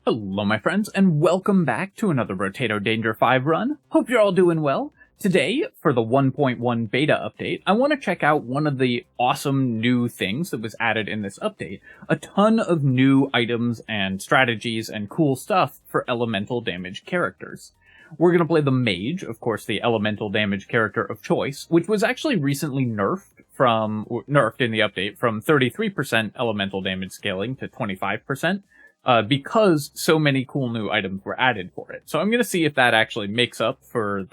Hello my friends, and welcome back to another Brotato Danger 5 run. Hope you're all doing well. Today, for the 1.1 beta update, I want to check out one of the awesome new things that was added in this update. A ton of new items and strategies and cool stuff for elemental damage characters. We're going to play the Mage, of course the elemental damage character of choice, which was actually recently nerfed in the update from 33% elemental damage scaling to 25%. Because so many cool new items were added for it. So I'm going to see if that actually makes up for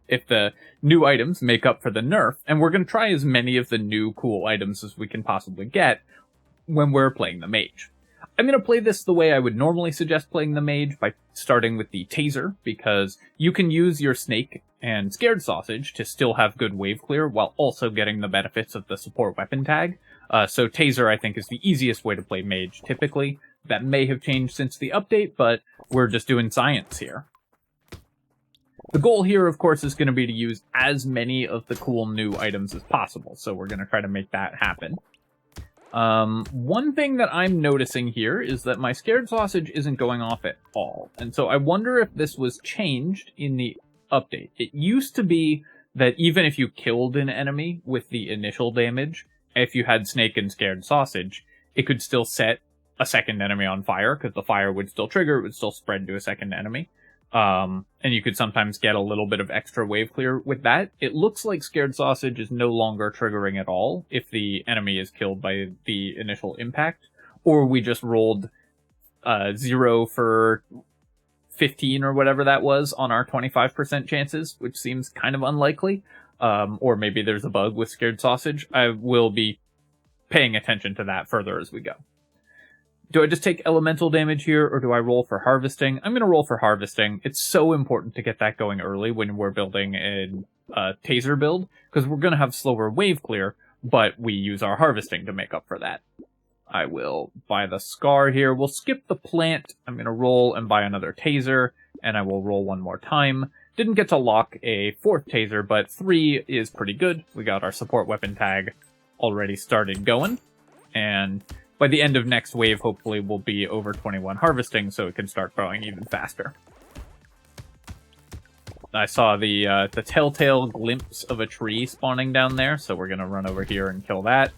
if the new items make up for the nerf, and we're going to try as many of the new cool items as we can possibly get when we're playing the Mage. I'm going to play this the way I would normally suggest playing the Mage, by starting with the Taser, because you can use your Snake and Scared Sausage to still have good wave clear while also getting the benefits of the support weapon tag. So Taser, I think, is the easiest way to play Mage typically. That may have changed since the update, but we're just doing science here. The goal here, of course, is going to be to use as many of the cool new items as possible, so we're going to try to make that happen. One thing that I'm noticing here is that my Scared Sausage isn't going off at all, and so I wonder if this was changed in the update. It used to be that even if you killed an enemy with the initial damage, if you had Snake and Scared Sausage, it could still set a second enemy on fire, because the fire would still trigger, it would still spread to a second enemy. And you could sometimes get a little bit of extra wave clear with that. It looks like Scared Sausage is no longer triggering at all if the enemy is killed by the initial impact, or we just rolled 0 for 15 or whatever that was on our 25% chances, which seems kind of unlikely. Or maybe there's a bug with Scared Sausage. I will be paying attention to that further as we go. Do I just take elemental damage here, or do I roll for harvesting? I'm going to roll for harvesting. It's so important to get that going early when we're building a Taser build, because we're going to have slower wave clear, but we use our harvesting to make up for that. I will buy the Scar here. We'll skip the plant. I'm going to roll and buy another Taser, and I will roll one more time. Didn't get to lock a fourth Taser, but 3 is pretty good. We got our support weapon tag already started going, and by the end of next wave, hopefully we'll be over 21 harvesting, so it can start growing even faster. I saw the telltale glimpse of a tree spawning down there, so we're going to run over here and kill that.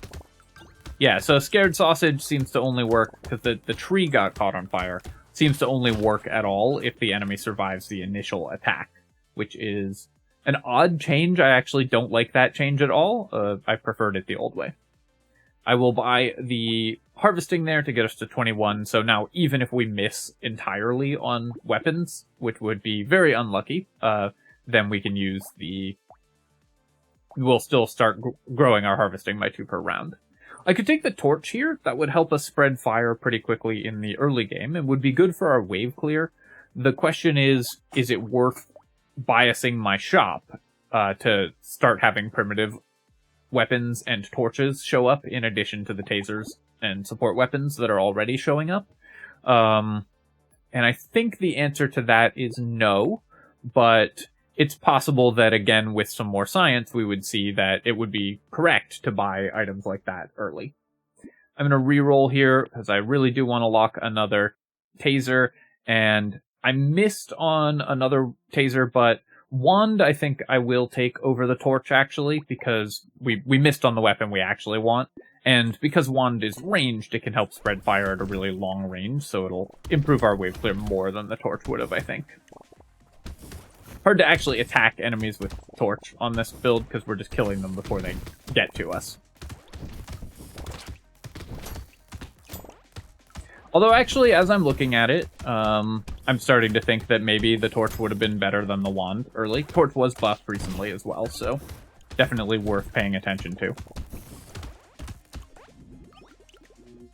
Yeah, so Scared Sausage seems to only work, because the tree got caught on fire, seems to only work at all if the enemy survives the initial attack, which is an odd change. I actually don't like that change at all. I preferred it the old way. I will buy the harvesting there to get us to 21, so now even if we miss entirely on weapons, which would be very unlucky, then we can use we'll still start growing our harvesting by 2 per round. I could take the torch here. That would help us spread fire pretty quickly in the early game, and would be good for our wave clear. The question is it worth biasing my shop to start having primitive weapons and torches show up in addition to the tasers and support weapons that are already showing up? And I think the answer to that is no, but it's possible that, again, with some more science, we would see that it would be correct to buy items like that early. I'm going to reroll here, because I really do want to lock another Taser, and I missed on another Taser, but Wand, I think I will take over the Torch, actually, because we missed on the weapon we actually want, and because Wand is ranged, it can help spread fire at a really long range, so it'll improve our wave clear more than the Torch would have, I think. Hard to actually attack enemies with Torch on this build, because we're just killing them before they get to us. Although, actually, as I'm looking at it, I'm starting to think that maybe the Torch would have been better than the Wand early. Torch was buffed recently as well, so definitely worth paying attention to.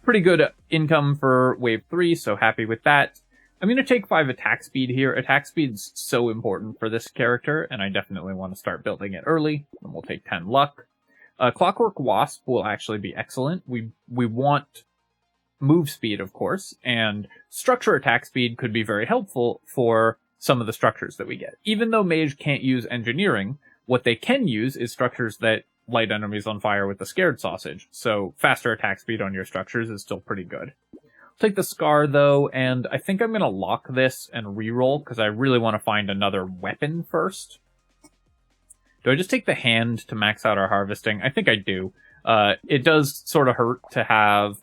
Pretty good income for Wave 3, so happy with that. I'm going to take 5 attack speed here. Attack speed's so important for this character, and I definitely want to start building it early. And we'll take 10 luck. Clockwork Wasp will actually be excellent. We want move speed, of course, and structure attack speed could be very helpful for some of the structures that we get. Even though Mage can't use engineering, what they can use is structures that light enemies on fire with the Scared Sausage, so faster attack speed on your structures is still pretty good. Take the Scar, though, and I think I'm going to lock this and reroll, because I really want to find another weapon first. Do I just take the hand to max out our harvesting? I think I do. It does sort of hurt to have,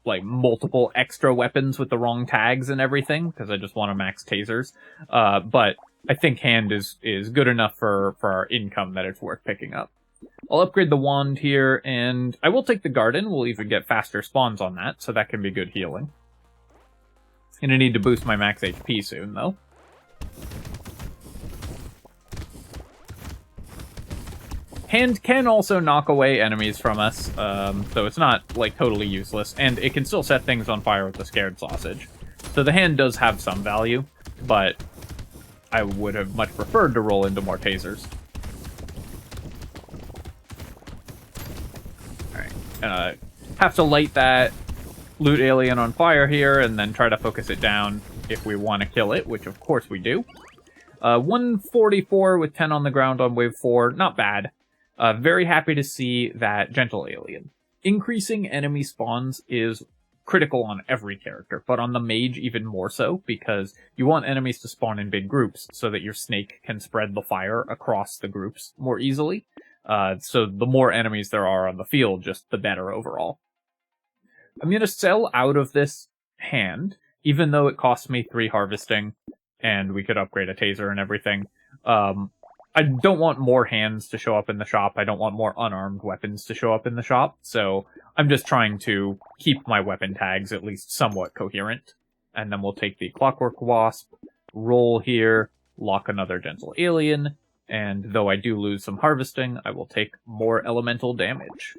like, multiple extra weapons with the wrong tags and everything, because I just want to max tasers. But I think hand is good enough for our income that it's worth picking up. I'll upgrade the wand here, and I will take the garden. We'll even get faster spawns on that, so that can be good healing. Gonna need to boost my max HP soon, though. Hand can also knock away enemies from us, so it's not, like, totally useless, and it can still set things on fire with the Scared Sausage. So the hand does have some value, but I would have much preferred to roll into more tasers. Have to light that loot alien on fire here, and then try to focus it down if we want to kill it, which of course we do. 144 with 10 on the ground on wave 4, not bad. Very happy to see that Gentle Alien. Increasing enemy spawns is critical on every character, but on the Mage even more so, because you want enemies to spawn in big groups so that your snake can spread the fire across the groups more easily. So the more enemies there are on the field, just the better overall. I'm going to sell out of this hand, even though it costs me 3 harvesting, and we could upgrade a taser and everything. I don't want more hands to show up in the shop. I don't want more unarmed weapons to show up in the shop, so I'm just trying to keep my weapon tags at least somewhat coherent. And then we'll take the Clockwork Wasp, roll here, lock another Gentle Alien, and though I do lose some harvesting, I will take more elemental damage.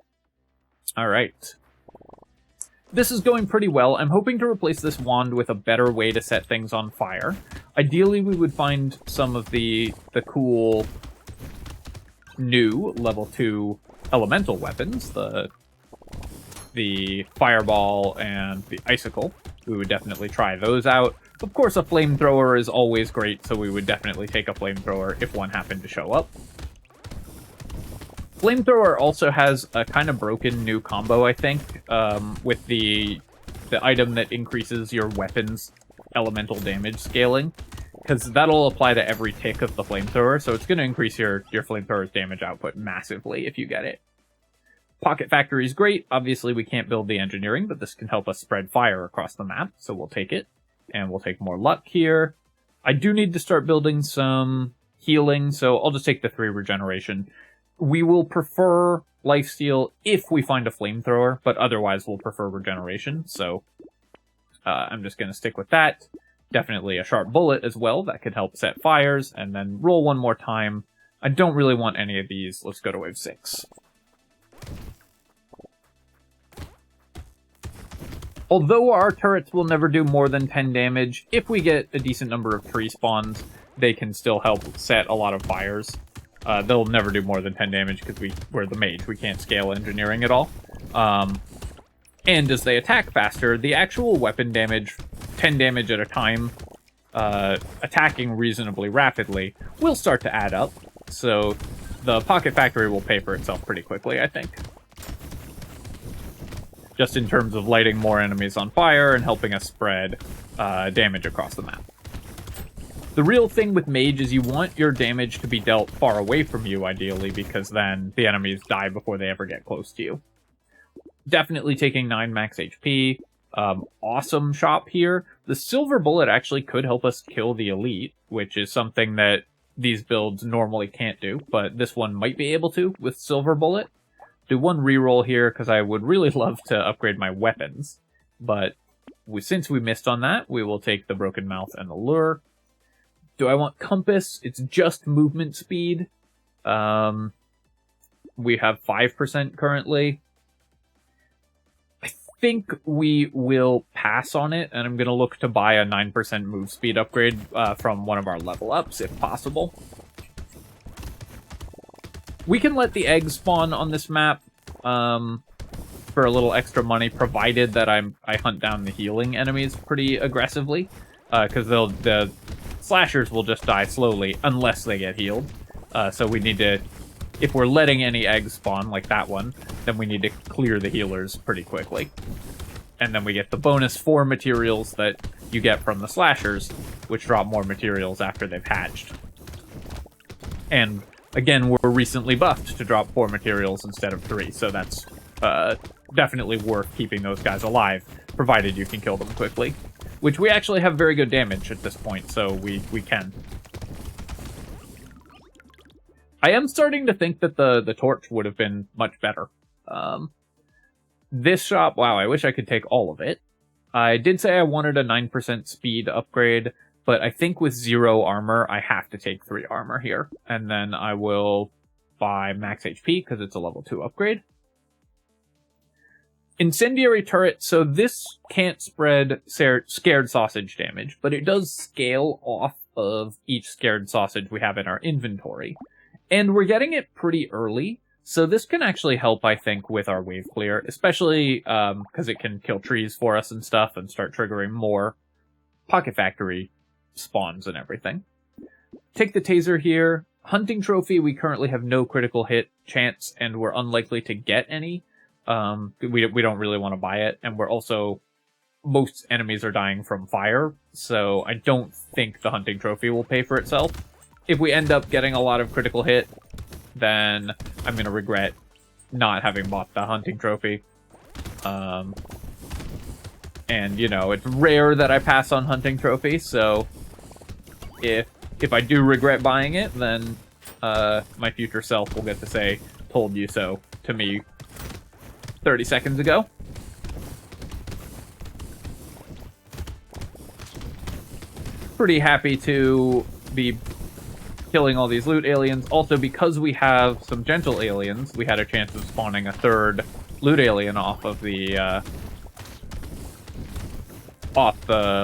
Alright. This is going pretty well. I'm hoping to replace this wand with a better way to set things on fire. Ideally, we would find some of the cool new level 2 elemental weapons, the fireball and the icicle. We would definitely try those out. Of course, a flamethrower is always great, so we would definitely take a flamethrower if one happened to show up. Flamethrower also has a kind of broken new combo, I think, with the item that increases your weapon's elemental damage scaling, because that'll apply to every tick of the flamethrower, so it's going to increase your flamethrower's damage output massively if you get it. Pocket Factory is great. Obviously, we can't build the engineering, but this can help us spread fire across the map, so we'll take it. And we'll take more luck here. I do need to start building some healing, so I'll just take the 3 regeneration. We will prefer lifesteal if we find a flamethrower, but otherwise we'll prefer regeneration, so I'm just going to stick with that. Definitely a sharp bullet as well, that could help set fires, and then roll one more time. I don't really want any of these. Let's go to wave 6. Although our turrets will never do more than 10 damage, if we get a decent number of tree spawns, they can still help set a lot of fires. They'll never do more than 10 damage because we're the Mage. We can't scale engineering at all. And as they attack faster, the actual weapon damage, 10 damage at a time, attacking reasonably rapidly, will start to add up. So the Pocket Factory will pay for itself pretty quickly, I think. Just in terms of lighting more enemies on fire and helping us spread damage across the map. The real thing with Mage is you want your damage to be dealt far away from you, ideally, because then the enemies die before they ever get close to you. Definitely taking 9 max HP. Awesome shop here. The Silver Bullet actually could help us kill the Elite, which is something that these builds normally can't do, but this one might be able to with Silver Bullet. Do one reroll here, because I would really love to upgrade my weapons, but since we missed on that, we will take the Broken Mouth and the Lure. Do I want Compass? It's just movement speed. We have 5% currently. I think we will pass on it, and I'm going to look to buy a 9% move speed upgrade from one of our level ups, if possible. We can let the eggs spawn on this map for a little extra money, provided that I hunt down the healing enemies pretty aggressively, because the slashers will just die slowly unless they get healed. So we need to, if we're letting any eggs spawn, like that one, then we need to clear the healers pretty quickly. and then we get the bonus 4 materials that you get from the slashers, which drop more materials after they've hatched. And again, we're recently buffed to drop 4 materials instead of 3, so that's definitely worth keeping those guys alive, provided you can kill them quickly. Which we actually have very good damage at this point, so we can. I am starting to think that the torch would have been much better. This shop, wow, I wish I could take all of it. I did say I wanted a 9% speed upgrade, but I think with 0 armor, I have to take 3 armor here. And then I will buy max HP, because it's a level 2 upgrade. Incendiary turret, so this can't spread scared sausage damage, but it does scale off of each scared sausage we have in our inventory. And we're getting it pretty early, so this can actually help, I think, with our wave clear, especially because it can kill trees for us and stuff and start triggering more Pocket Factory spawns and everything. Take the taser here. Hunting trophy, we currently have no critical hit chance, and we're unlikely to get any. We don't really want to buy it, and we're also... most enemies are dying from fire, so I don't think the hunting trophy will pay for itself. If we end up getting a lot of critical hit, then I'm going to regret not having bought the hunting trophy. And, you know, it's rare that I pass on hunting trophy, so if I do regret buying it, then my future self will get to say, told you so, to me 30 seconds ago. Pretty happy to be killing all these loot aliens. Also, because we have some gentle aliens, we had a chance of spawning a 3rd loot alien off of the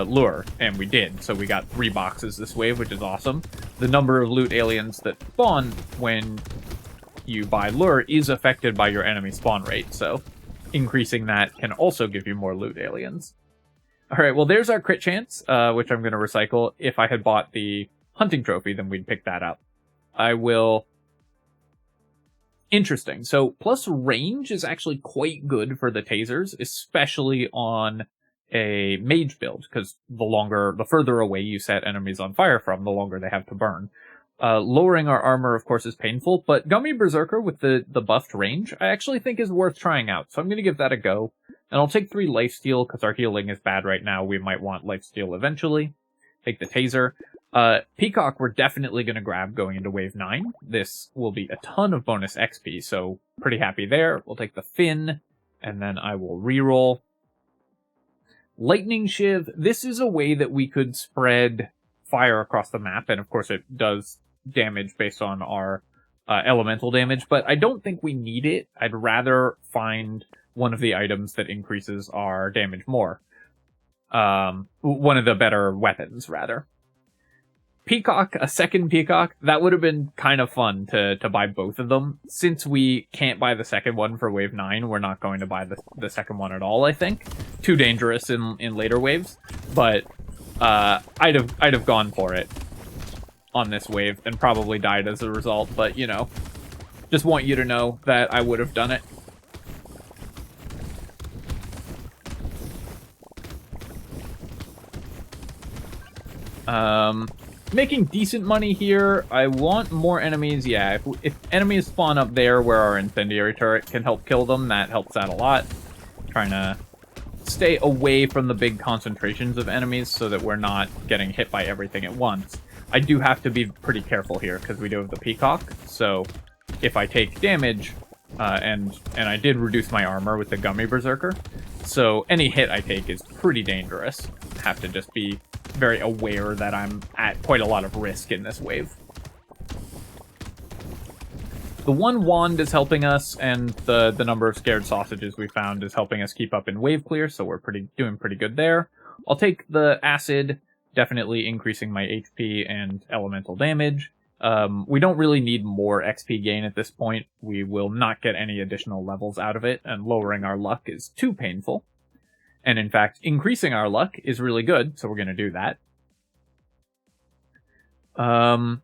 lure, and we did. So we got 3 boxes this wave, which is awesome. The number of loot aliens that spawn when you buy lure is affected by your enemy spawn rate, so increasing that can also give you more loot aliens. Alright, well there's our crit chance, which I'm going to recycle. If I had bought the hunting trophy, then we'd pick that up. I will... Interesting. So, plus range is actually quite good for the tasers, especially on a mage build, because the further away you set enemies on fire from, the longer they have to burn. Lowering our armor, of course, is painful, but Gummy Berserker with the buffed range, I actually think is worth trying out, so I'm going to give that a go. And I'll take 3 lifesteal, because our healing is bad right now. We might want lifesteal eventually. Take the taser. Peacock we're definitely going to grab going into Wave 9. This will be a ton of bonus XP, so pretty happy there. We'll take the fin, and then I will reroll. Lightning Shiv, this is a way that we could spread fire across the map, and of course it does damage based on our elemental damage, but I don't think we need it. I'd rather find one of the items that increases our damage more. One of the better weapons, rather. Peacock, a second Peacock, that would have been kind of fun to buy both of them. Since we can't buy the second one for Wave 9, we're not going to buy the second one at all, I think. Too dangerous in later waves, but I'd have gone for it on this wave and probably died as a result, but, you know, just want you to know that I would have done it. Making decent money here. I want more enemies. Yeah, if enemies spawn up there where our incendiary turret can help kill them, that helps out a lot. Trying to stay away from the big concentrations of enemies so that we're not getting hit by everything at once. I do have to be pretty careful here because we do have the Peacock, so if I take damage, and I did reduce my armor with the Gummy Berserker, so any hit I take is pretty dangerous. Have to just be very aware that I'm at quite a lot of risk in this wave. The one wand is helping us, and the number of scared sausages we found is helping us keep up in wave clear, so we're doing pretty good there. I'll take the acid, definitely increasing my HP and elemental damage. We don't really need more XP gain at this point. We will not get any additional levels out of it, and lowering our luck is too painful. And in fact, increasing our luck is really good, so we're going to do that. I'm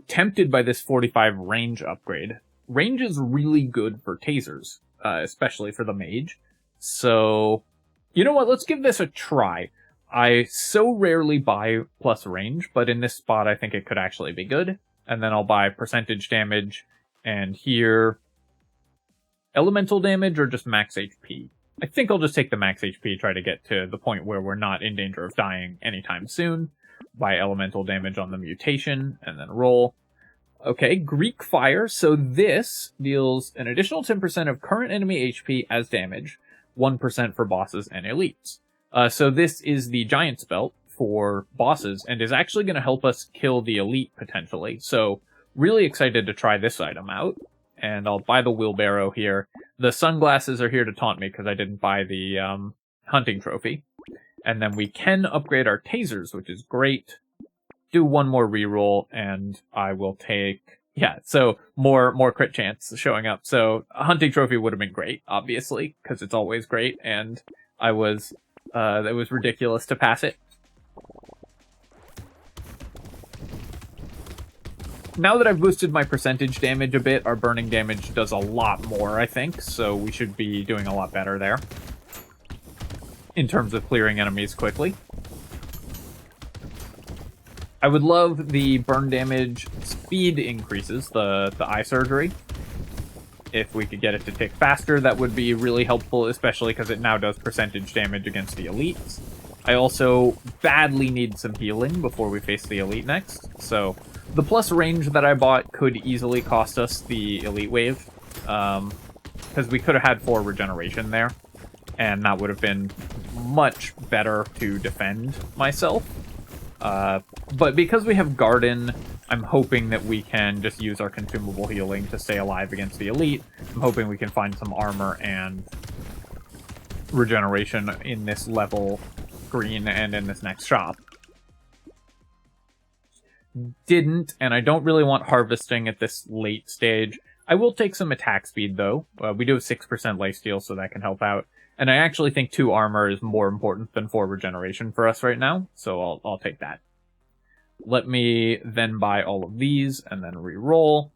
tempted by this 45 range upgrade. Range is really good for tasers, especially for the mage. So You know what? Let's give this a try. I so rarely buy plus range, but in this spot I think it could actually be good. And then I'll buy percentage damage, and here elemental damage or just max HP. I think I'll just take the max HP, try to get to the point where we're not in danger of dying anytime soon. Buy elemental damage on the mutation, and then roll. Okay, Greek Fire. So this deals an additional 10% of current enemy HP as damage, 1% for bosses and elites. So this is the Giant's Belt for bosses, and is actually going to help us kill the elite, potentially. So, really excited to try this item out. And I'll buy the wheelbarrow here. The sunglasses are here to taunt me because I didn't buy the hunting trophy. And then we can upgrade our tasers, which is great. Do one more reroll, and I will take... Yeah, so more crit chance showing up. So a hunting trophy would have been great, obviously, because it's always great, and I was... it was ridiculous to pass it. Now that I've boosted my percentage damage a bit, our burning damage does a lot more, I think, so we should be doing a lot better there in terms of clearing enemies quickly. I would love the burn damage speed increases, the eye surgery. If we could get it to tick faster, that would be really helpful, especially because it now does percentage damage against the elites. I also badly need some healing before we face the elite next, so the plus range that I bought could easily cost us the elite wave, because we could have had 4 regeneration there, and that would have been much better to defend myself. But because we have Garden, I'm hoping that we can just use our consumable healing to stay alive against the elite. I'm hoping we can find some armor and regeneration in this level green and in this next shop. Didn't, and I don't really want harvesting at this late stage. I will take some attack speed, though. We do have 6% lifesteal, so that can help out. And I actually think 2 armor is more important than 4 regeneration for us right now, so I'll take that. Let me then buy all of these, and then re-roll.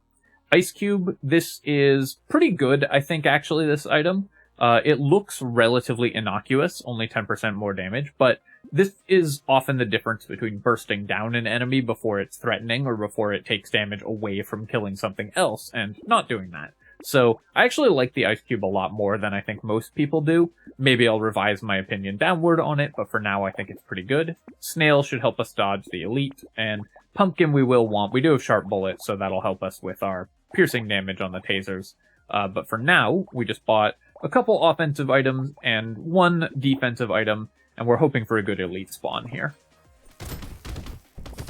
Ice Cube, this is pretty good, I think, actually, this item. It looks relatively innocuous, only 10% more damage, but this is often the difference between bursting down an enemy before it's threatening or before it takes damage away from killing something else, and not doing that. So, I actually like the Ice Cube a lot more than I think most people do. Maybe I'll revise my opinion downward on it, but for now I think it's pretty good. Snail should help us dodge the elite, and Pumpkin we will want. We do have Sharp Bullet, so that'll help us with our piercing damage on the tasers. But for now, we just bought a couple offensive items and 1 defensive item, and we're hoping for a good elite spawn here.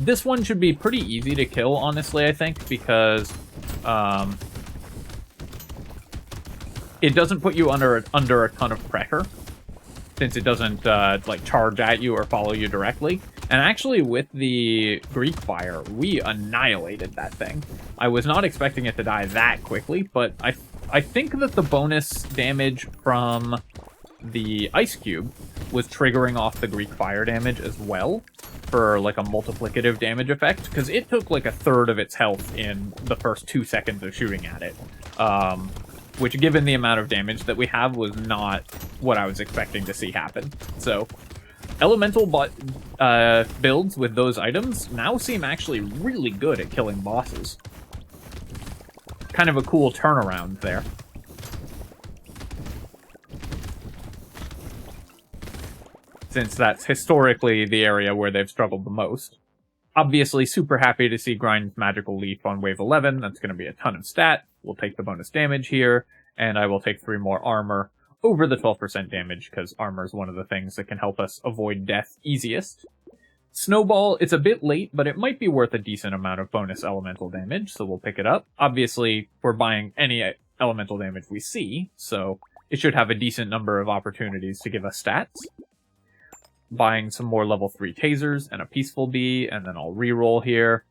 This one should be pretty easy to kill, honestly, I think, because it doesn't put you under a ton of pressure, since it doesn't like charge at you or follow you directly. And actually, with the Greek Fire, we annihilated that thing. I was not expecting it to die that quickly, but I think that the bonus damage from the Ice Cube was triggering off the Greek Fire damage as well, for like a multiplicative damage effect, because it took like a third of its health in the first 2 seconds of shooting at it. Which, given the amount of damage that we have, was not what I was expecting to see happen. So, elemental builds with those items now seem actually really good at killing bosses. Kind of a cool turnaround there. Since that's historically the area where they've struggled the most. Obviously, super happy to see Grind's Magical Leap on Wave 11. That's going to be a ton of stat. We'll take the bonus damage here, and I will take 3 more armor over the 12% damage, because armor is one of the things that can help us avoid death easiest. Snowball, it's a bit late, but it might be worth a decent amount of bonus elemental damage, so we'll pick it up. Obviously, we're buying any elemental damage we see, so it should have a decent number of opportunities to give us stats. Buying some more level 3 tasers and a Peaceful Bee, and then I'll reroll here.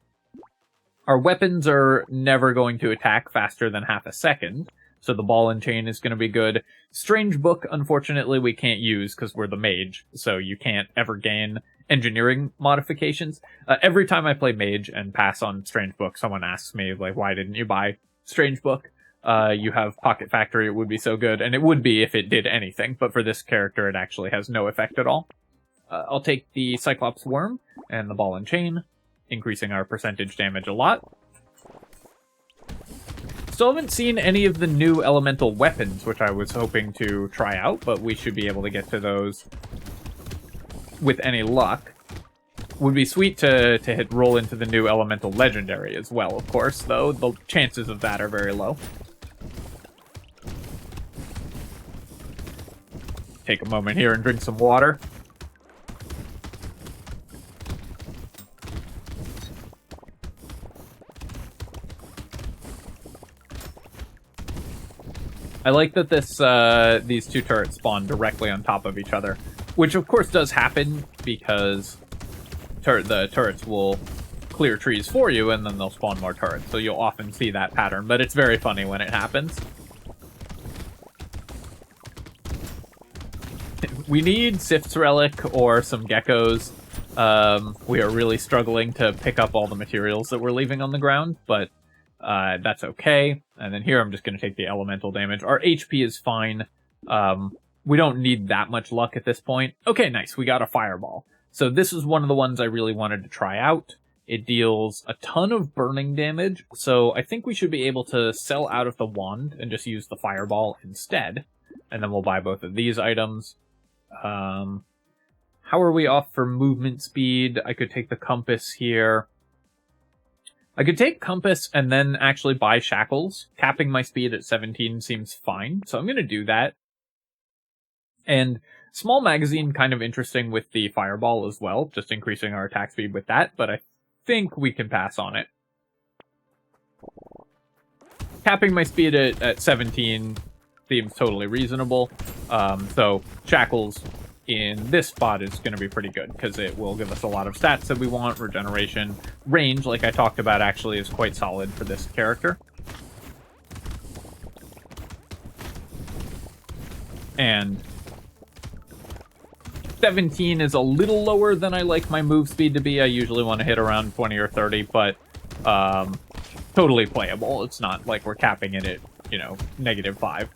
Our weapons are never going to attack faster than half a second, so the Ball and Chain is going to be good. Strange Book, unfortunately, we can't use because we're the Mage, so you can't ever gain engineering modifications. Every time I play Mage and pass on Strange Book, someone asks me, like, why didn't you buy Strange Book? you have Pocket Factory, it would be so good, and it would be if it did anything, but for this character it actually has no effect at all. I'll take the Cyclops Worm and the Ball and Chain, increasing our percentage damage a lot. Still haven't seen any of the new elemental weapons, which I was hoping to try out, but we should be able to get to those with any luck. Would be sweet to roll into the new elemental legendary as well, of course, though the chances of that are very low. Take a moment here and drink some water. I like that these two turrets spawn directly on top of each other, which of course does happen because the turrets will clear trees for you and then they'll spawn more turrets, so you'll often see that pattern, but it's very funny when it happens. We need Sif's Relic or some geckos. We are really struggling to pick up all the materials that we're leaving on the ground, but that's okay. And then here I'm just going to take the elemental damage. Our HP is fine. We don't need that much luck at this point. Okay, nice. We got a Fireball. So this is one of the ones I really wanted to try out. It deals a ton of burning damage, so I think we should be able to sell out of the wand and just use the Fireball instead. And then we'll buy both of these items. How are we off for movement speed? I could take the compass here. I could take compass and then actually buy shackles. Capping my speed at 17 seems fine, so I'm going to do that. And small magazine, kind of interesting with the Fireball as well, just increasing our attack speed with that, but I think we can pass on it. Capping my speed at 17 seems totally reasonable, so shackles in this spot is going to be pretty good, because it will give us a lot of stats that we want. Regeneration. Range, like I talked about, actually is quite solid for this character. And 17 is a little lower than I like my move speed to be. I usually want to hit around 20 or 30, but totally playable. It's not like we're capping it at, you know, -5.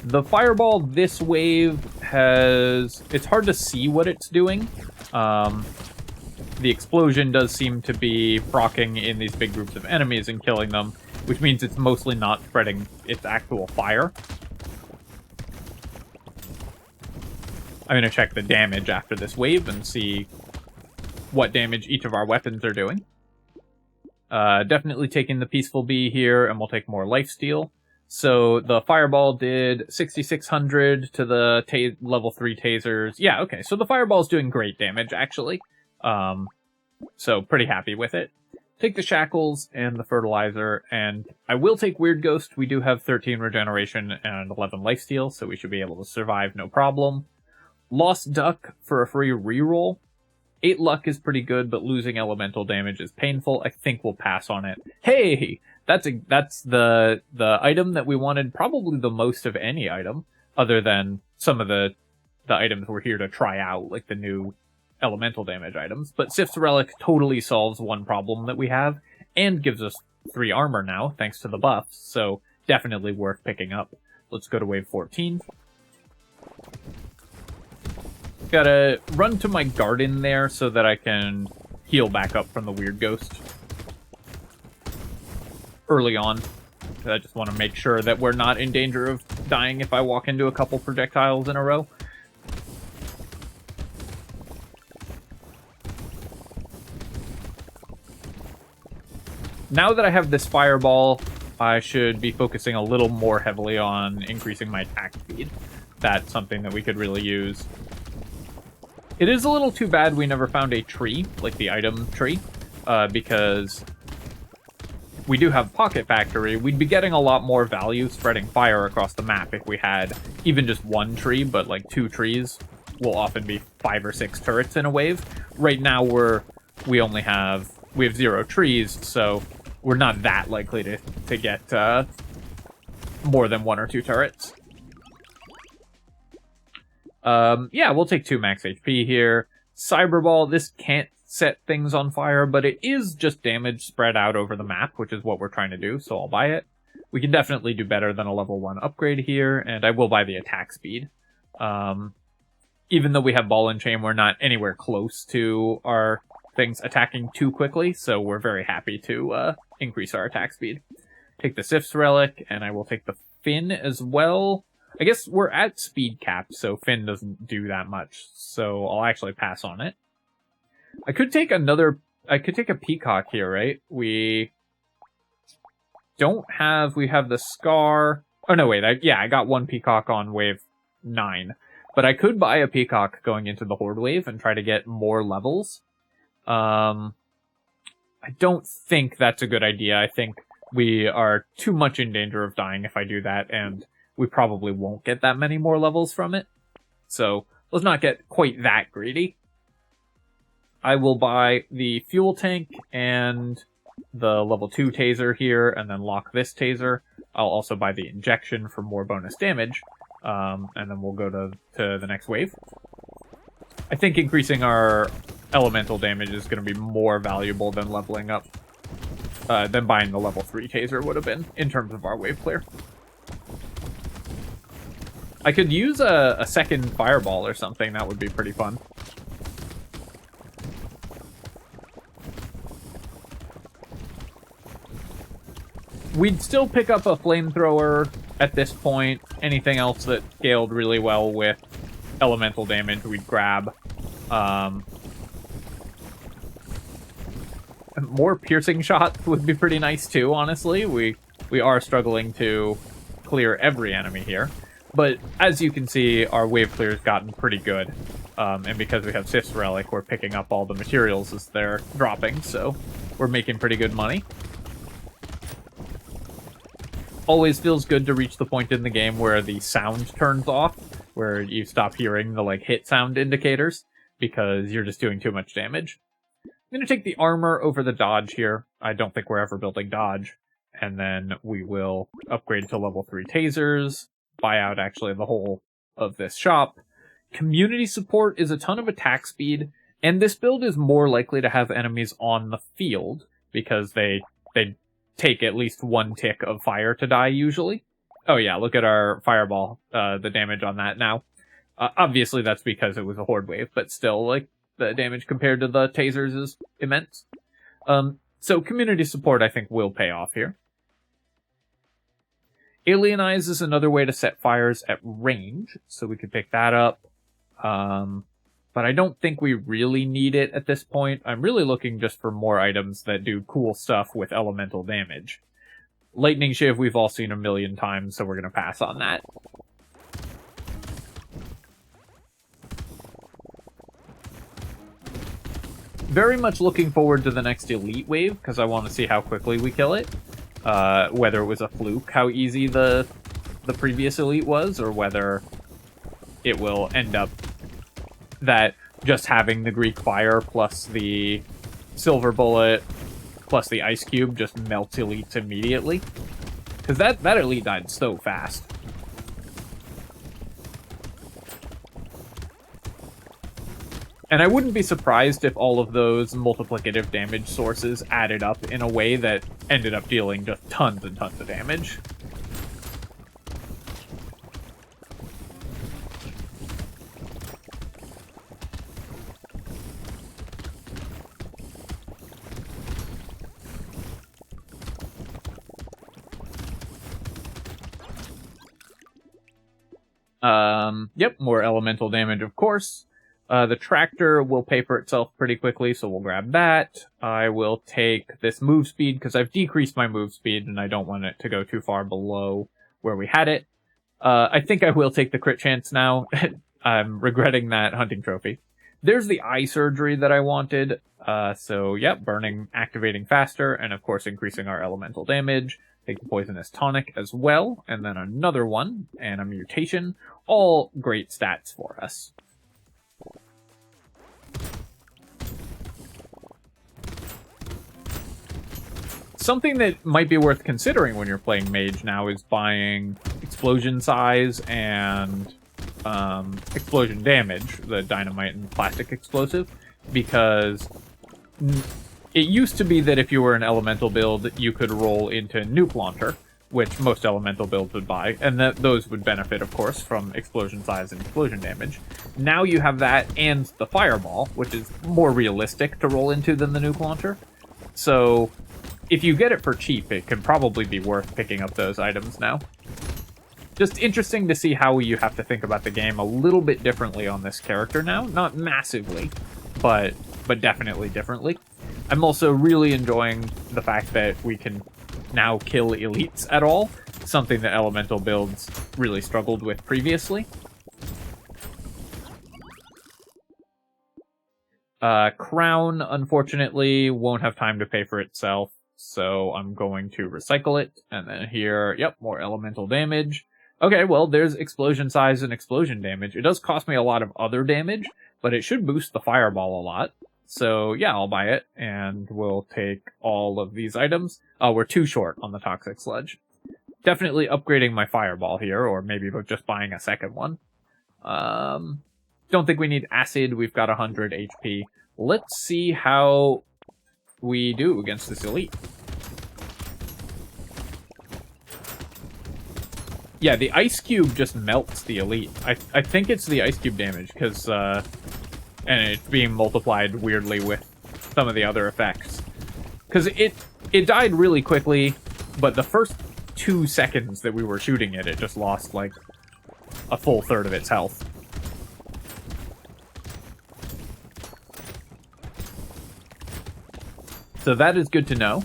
The Fireball this wave has... It's hard to see what it's doing. The explosion does seem to be proccing in these big groups of enemies and killing them, which means it's mostly not spreading its actual fire. I'm going to check the damage after this wave and see what damage each of our weapons are doing. Definitely taking the Peaceful Bee here, and we'll take more lifesteal. So the Fireball did 6,600 to the level 3 tasers. Yeah, okay, so the Fireball's doing great damage, actually. So pretty happy with it. Take the Shackles and the Fertilizer, and I will take Weird Ghost. We do have 13 regeneration and 11 lifesteal, so we should be able to survive no problem. Lost Duck for a free reroll. 8 luck is pretty good, but losing elemental damage is painful. I think we'll pass on it. Hey! That's the item that we wanted probably the most of any item, other than some of the items we're here to try out, like the new elemental damage items. But Sif's Relic totally solves one problem that we have, and gives us 3 armor now, thanks to the buffs, so definitely worth picking up. Let's go to wave 14. Gotta run to my garden there so that I can heal back up from the Weird Ghost early on. I just want to make sure that we're not in danger of dying if I walk into a couple projectiles in a row. Now that I have this Fireball, I should be focusing a little more heavily on increasing my attack speed. That's something that we could really use. It is a little too bad we never found a tree, like the item tree, because we do have Pocket Factory. We'd be getting a lot more value spreading fire across the map if we had even just one tree, but like 2 trees will often be 5 or 6 turrets in a wave. Right now we have 0 trees, so we're not that likely to get more than 1 or 2 turrets. Yeah, we'll take 2 max HP here. Cyberball, this can't set things on fire, but it is just damage spread out over the map, which is what we're trying to do, so I'll buy it. We can definitely do better than a level 1 upgrade here, and I will buy the attack speed. Even though we have Ball and Chain, we're not anywhere close to our things attacking too quickly, so we're very happy to increase our attack speed. Take the Sif's Relic, and I will take the Fin as well. I guess we're at speed cap, so Fin doesn't do that much, so I'll actually pass on it. I could take a Peacock here, right? We have the Scar. Oh, no, wait, I got one Peacock on wave 9. But I could buy a Peacock going into the Horde wave and try to get more levels. I don't think that's a good idea. I think we are too much in danger of dying if I do that, and we probably won't get that many more levels from it. So let's not get quite that greedy. I will buy the fuel tank and the level 2 taser here, and then lock this taser. I'll also buy the injection for more bonus damage, and then we'll go to the next wave. I think increasing our elemental damage is going to be more valuable than leveling up, than buying the level 3 taser would have been, in terms of our wave clear. I could use a second fireball or something, that would be pretty fun. We'd still pick up a flamethrower at this point. Anything else that scaled really well with elemental damage we'd grab. More piercing shots would be pretty nice too, honestly. We are struggling to clear every enemy here. But as you can see, our wave clear's gotten pretty good. And because we have Sif's Relic, we're picking up all the materials as they're dropping, so we're making pretty good money. Always feels good to reach the point in the game where the sound turns off, where you stop hearing the hit sound indicators, because you're just doing too much damage. I'm going to take the armor over the dodge here. I don't think we're ever building dodge. And then we will upgrade to level 3 tasers, buy out actually the whole of this shop. Community support is a ton of attack speed, and this build is more likely to have enemies on the field, because they take at least 1 tick of fire to die, usually. Oh yeah, look at our fireball, the damage on that now. Obviously that's because it was a horde wave, but still, the damage compared to the tasers is immense. So community support, I think, will pay off here. Alienize is another way to set fires at range, so we could pick that up. But I don't think we really need it at this point. I'm really looking just for more items that do cool stuff with elemental damage. Lightning Shiv we've all seen a million times, so we're going to pass on that. Very much looking forward to the next Elite Wave, because I want to see how quickly we kill it. Whether it was a fluke, how easy the previous Elite was, or whether it will end up that just having the Greek Fire plus the Silver Bullet plus the Ice Cube just melts Elites immediately. Because that Elite died so fast. And I wouldn't be surprised if all of those multiplicative damage sources added up in a way that ended up dealing just tons and tons of damage. Yep, more elemental damage, of course. The tractor will pay for itself pretty quickly, so we'll grab that. I will take this move speed, because I've decreased my move speed, and I don't want it to go too far below where we had it. I think I will take the crit chance now. I'm regretting that hunting trophy. There's the eye surgery that I wanted. So, yep, burning, activating faster, and of course increasing our elemental damage. Take the poisonous tonic as well, and then another one, and a mutation. All great stats for us. Something that might be worth considering when you're playing Mage now is buying explosion size and explosion damage, the dynamite and plastic explosive, because It used to be that if you were an elemental build, you could roll into Nuke Launcher, which most elemental builds would buy, and those would benefit, of course, from explosion size and explosion damage. Now you have that and the Fireball, which is more realistic to roll into than the Nuke Launcher. So if you get it for cheap, it can probably be worth picking up those items now. Just interesting to see how you have to think about the game a little bit differently on this character now. Not massively, but definitely differently. I'm also really enjoying the fact that we can now kill elites at all, something that elemental builds really struggled with previously. Crown, unfortunately, won't have time to pay for itself, so I'm going to recycle it, and then here, yep, more elemental damage. Okay, well, there's explosion size and explosion damage. It does cost me a lot of other damage, but it should boost the Fireball a lot. So yeah, I'll buy it, and we'll take all of these items. Oh, we're too short on the Toxic Sludge. Definitely upgrading my Fireball here, or maybe just buying a second one. Don't think we need Acid. We've got 100 HP. Let's see how we do against this elite. Yeah, the Ice Cube just melts the elite. I think it's the Ice Cube damage, because, and it's being multiplied weirdly with some of the other effects. Because it died really quickly, but the first 2 seconds that we were shooting it just lost, like, a full third of its health. So that is good to know,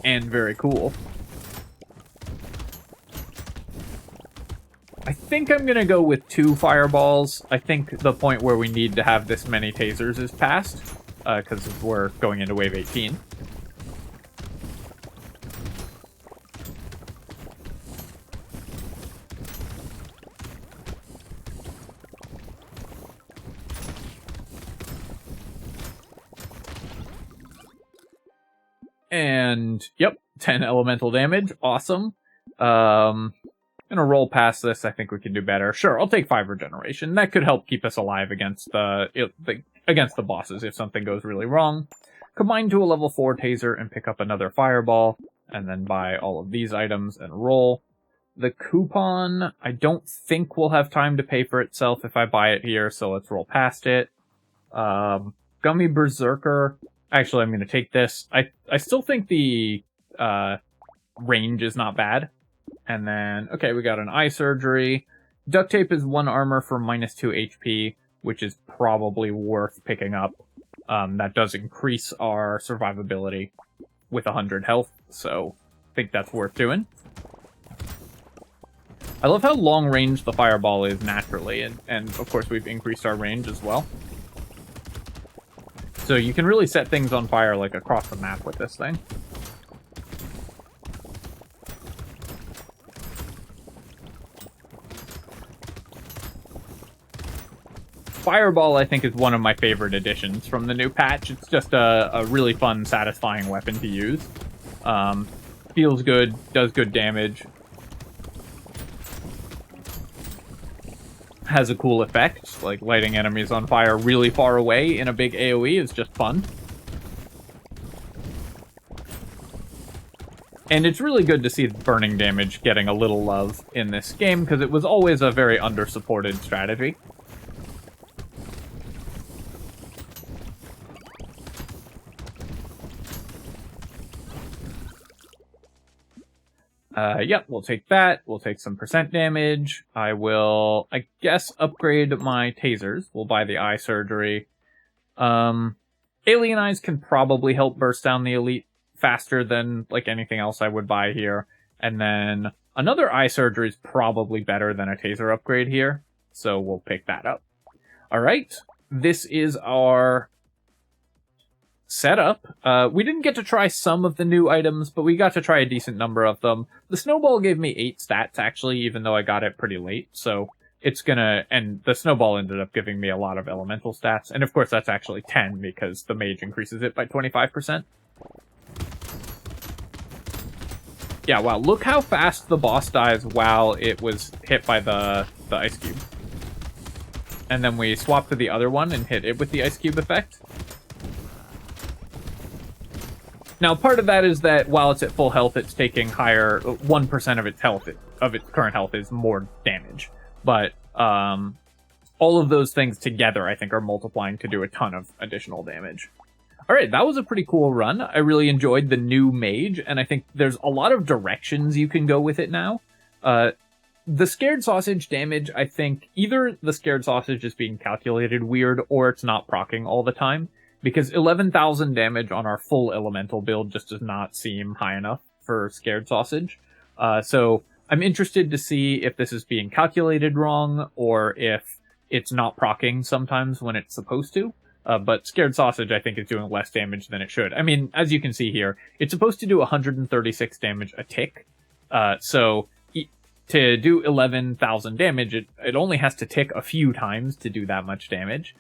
and very cool. I think I'm gonna go with 2 fireballs. I think the point where we need to have this many tasers is past, because we're going into wave 18. And, yep, 10 elemental damage. Awesome. Gonna roll past this. I think we can do better. Sure, I'll take 5 regeneration. That could help keep us alive against against the bosses if something goes really wrong. Combine to a level 4 taser and pick up another fireball, and then buy all of these items and roll. The coupon, I don't think we'll have time to pay for itself if I buy it here, so let's roll past it. Gummy Berserker. Actually, I'm gonna take this. I still think the range is not bad. And then, okay, we got an eye surgery. Duct tape is 1 armor for -2 HP, which is probably worth picking up. That does increase our survivability with 100 health, so I think that's worth doing. I love how long range the fireball is naturally, and of course we've increased our range as well. So you can really set things on fire like across the map with this thing. Fireball, I think, is one of my favorite additions from the new patch. It's just a really fun, satisfying weapon to use. Feels good, does good damage. Has a cool effect, like lighting enemies on fire really far away in a big AoE is just fun. And it's really good to see burning damage getting a little love in this game, because it was always a very under-supported strategy. Yep, we'll take that. We'll take some percent damage. I will, I guess, upgrade my tasers. We'll buy the eye surgery. Alien eyes can probably help burst down the elite faster than, like, anything else I would buy here. And then another eye surgery is probably better than a taser upgrade here. So we'll pick that up. Alright, this is our setup. We didn't get to try some of the new items, but we got to try a decent number of them. The snowball gave me 8 stats, actually, even though I got it pretty late, so it's gonna... And the snowball ended up giving me a lot of elemental stats, and of course that's actually 10, because the mage increases it by 25%. Yeah, wow, look how fast the boss dies while it was hit by the ice cube. And then we swap to the other one and hit it with the ice cube effect. Now, part of that is that while it's at full health, it's taking higher 1% of its health, of its current health is more damage. But all of those things together, I think, are multiplying to do a ton of additional damage. Alright, that was a pretty cool run. I really enjoyed the new Mage, and I think there's a lot of directions you can go with it now. The Scared Sausage damage, I think, either the Scared Sausage is being calculated weird, or it's not proccing all the time, because 11,000 damage on our full Elemental build just does not seem high enough for Scared Sausage. So I'm interested to see if this is being calculated wrong, or if it's not proccing sometimes when it's supposed to. But Scared Sausage, I think, is doing less damage than it should. I mean, as you can see here, it's supposed to do 136 damage a tick. So to do 11,000 damage, it only has to tick a few times to do that much damage.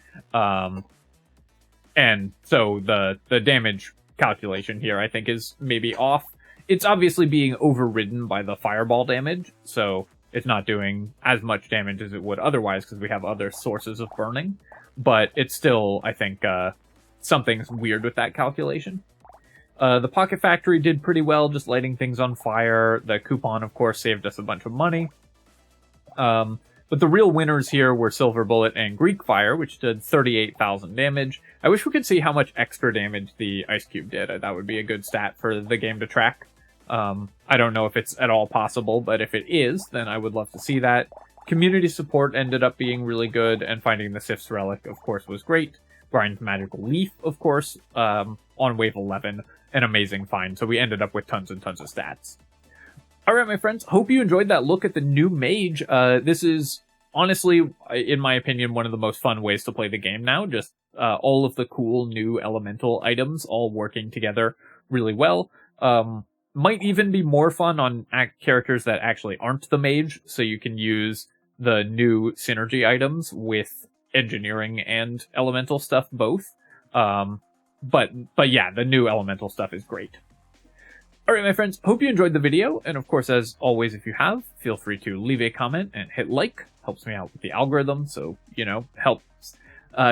And so the damage calculation here, I think, is maybe off. It's obviously being overridden by the fireball damage, so it's not doing as much damage as it would otherwise because we have other sources of burning. But it's still, I think, something's weird with that calculation. The Pocket Factory did pretty well, just lighting things on fire. The coupon, of course, saved us a bunch of money. But the real winners here were Silver Bullet and Greek Fire, which did 38,000 damage. I wish we could see how much extra damage the Ice Cube did. That would be a good stat for the game to track. I don't know if it's at all possible, but if it is, then I would love to see that. Community support ended up being really good, and finding the Sif's Relic, of course, was great. Brian's Magical Leaf, of course, on Wave 11, an amazing find, so we ended up with tons and tons of stats. Alright, my friends, hope you enjoyed that look at the new Mage. This is, honestly, in my opinion, one of the most fun ways to play the game now. Just all of the cool new elemental items all working together really well. Might even be more fun on characters that actually aren't the Mage, so you can use the new synergy items with engineering and elemental stuff both. But yeah, the new elemental stuff is great. Alright, my friends, hope you enjoyed the video, and of course, as always, if you have, feel free to leave a comment and hit like. Helps me out with the algorithm, so, you know, helps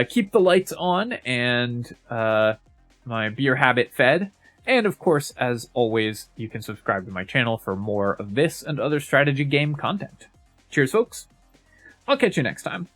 keep the lights on and my beer habit fed. And of course, as always, you can subscribe to my channel for more of this and other strategy game content. Cheers, folks. I'll catch you next time.